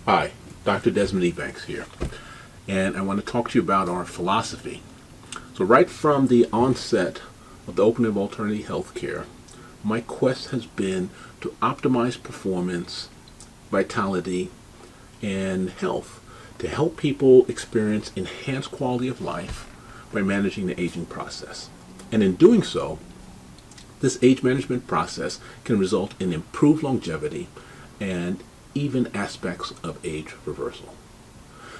Hi, Dr. Desmond Ebanks here, and I want to talk to you about our philosophy. So, right from the onset of the opening of alternative healthcare, my quest has been to optimize performance, vitality, and health to help people experience enhanced quality of life by managing the aging process. And in doing so, this age management process can result in improved longevity and even aspects of age reversal.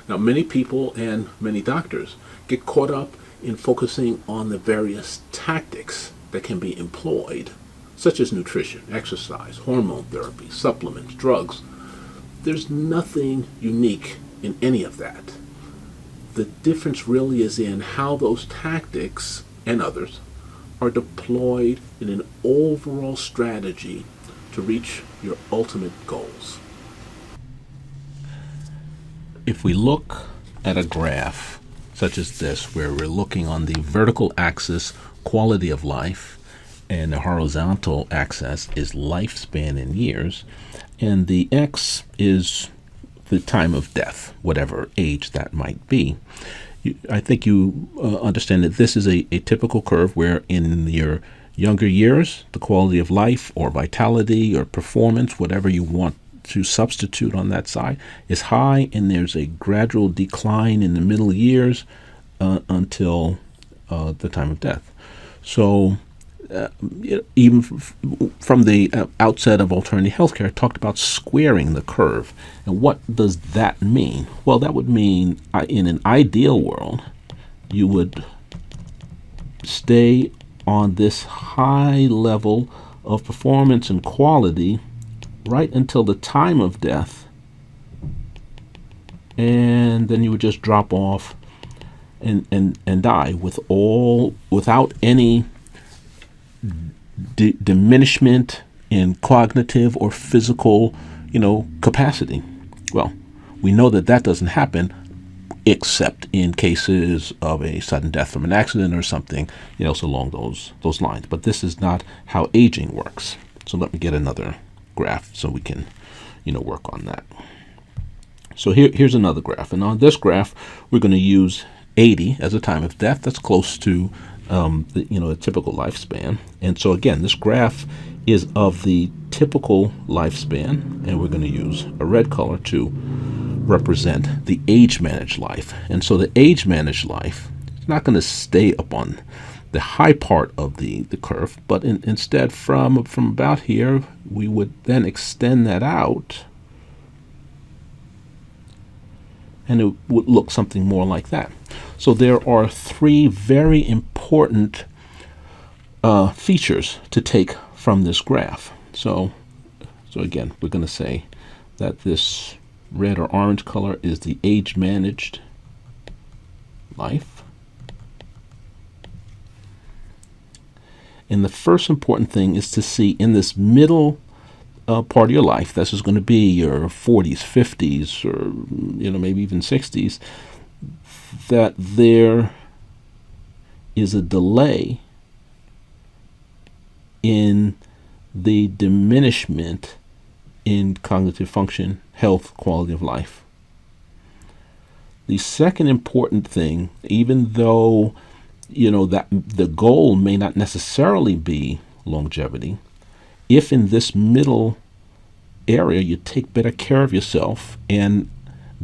Now, many people and many doctors get caught up in focusing on the various tactics that can be employed, such as nutrition, exercise, hormone therapy, supplements, drugs. There's nothing unique in any of that. The difference really is in how those tactics and others are deployed in an overall strategy to reach your ultimate goals. If we look at a graph such as this, where we're looking on the vertical axis, quality of life, and the horizontal axis is lifespan in years, and the X is the time of death, whatever age that might be. I think you understand that this is a typical curve where in your younger years, the quality of life or vitality or performance, whatever you want to substitute on that side, is high, and there's a gradual decline in the middle years until the time of death. So even from the outset of alternative healthcare, I talked about squaring the curve. And what does that mean? Well, that would mean in an ideal world, you would stay on this high level of performance and quality right until the time of death, and then you would just drop off and die without any diminishment in cognitive or physical, capacity. Well, we know that doesn't happen except in cases of a sudden death from an accident or something else along those lines. But this is not how aging works. So let me get another graph so we can, work on that. So here's another graph, and on this graph we're going to use 80 as a time of death. That's close to a typical lifespan. And so again, this graph is of the typical lifespan, and we're going to use a red color to represent the age-managed life. And so the age-managed life is not going to stay up on the high part of the curve, but instead from about here, we would then extend that out, and it would look something more like that. So there are three very important features to take from this graph. So again, we're going to say that this red or orange color is the age-managed life. And the first important thing is to see in this middle part of your life, this is going to be your 40s, 50s, or maybe even 60s, that there is a delay in the diminishment in cognitive function, health, quality of life. The second important thing, even though that the goal may not necessarily be longevity, if in this middle area you take better care of yourself and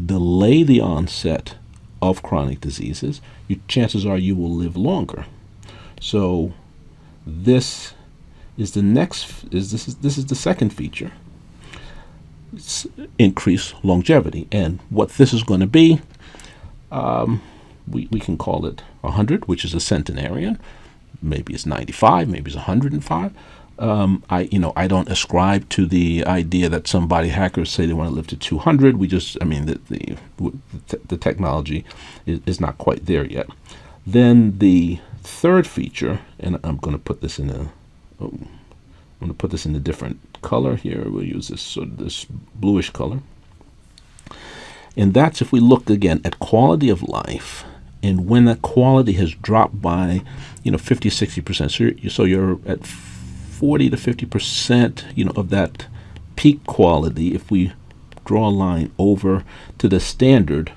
delay the onset of chronic diseases, chances are you will live longer. So this is the second feature. It's increase longevity, and what this is going to be, we can call it 100, which is a centenarian. Maybe it's 95, maybe it's 105. I don't ascribe to the idea that some body hackers say they want to live to 200. The technology is not quite there yet. Then the third feature, and I'm going to put this in a different color here. We'll use this bluish color. And that's if we look again at quality of life, and when that quality has dropped by 50, 60%, so you're at 40 to 50% of that peak quality. If we draw a line over to the standard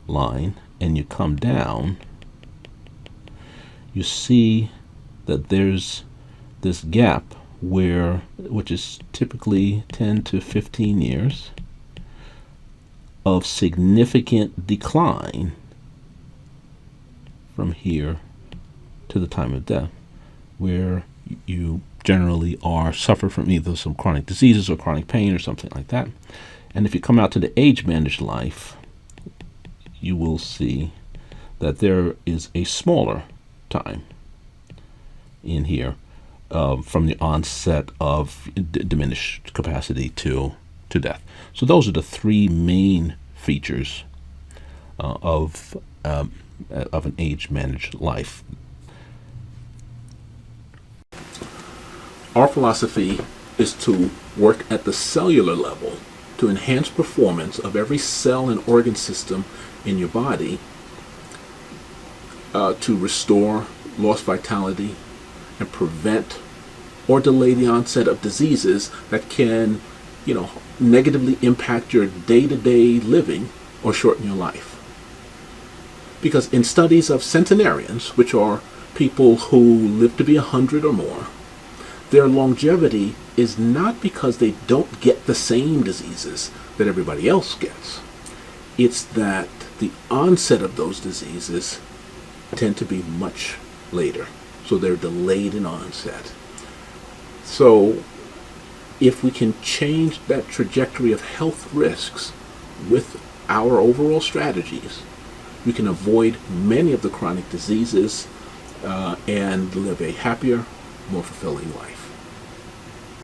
line and you come down, you see that there's this gap which is typically 10 to 15 years of significant decline from here to the time of death, where you generally suffer from either some chronic diseases or chronic pain or something like that. And if you come out to the age-managed life, you will see that there is a smaller time in here from the onset of diminished capacity to death. So those are the three main features of an age-managed life. Our philosophy is to work at the cellular level to enhance performance of every cell and organ system in your body, to restore lost vitality and prevent or delay the onset of diseases that can, negatively impact your day-to-day living or shorten your life. Because in studies of centenarians, which are people who live to be 100 or more, their longevity is not because they don't get the same diseases that everybody else gets. It's that the onset of those diseases tend to be much later. So they're delayed in onset. So if we can change that trajectory of health risks with our overall strategies, we can avoid many of the chronic diseases and live a happier, more fulfilling life.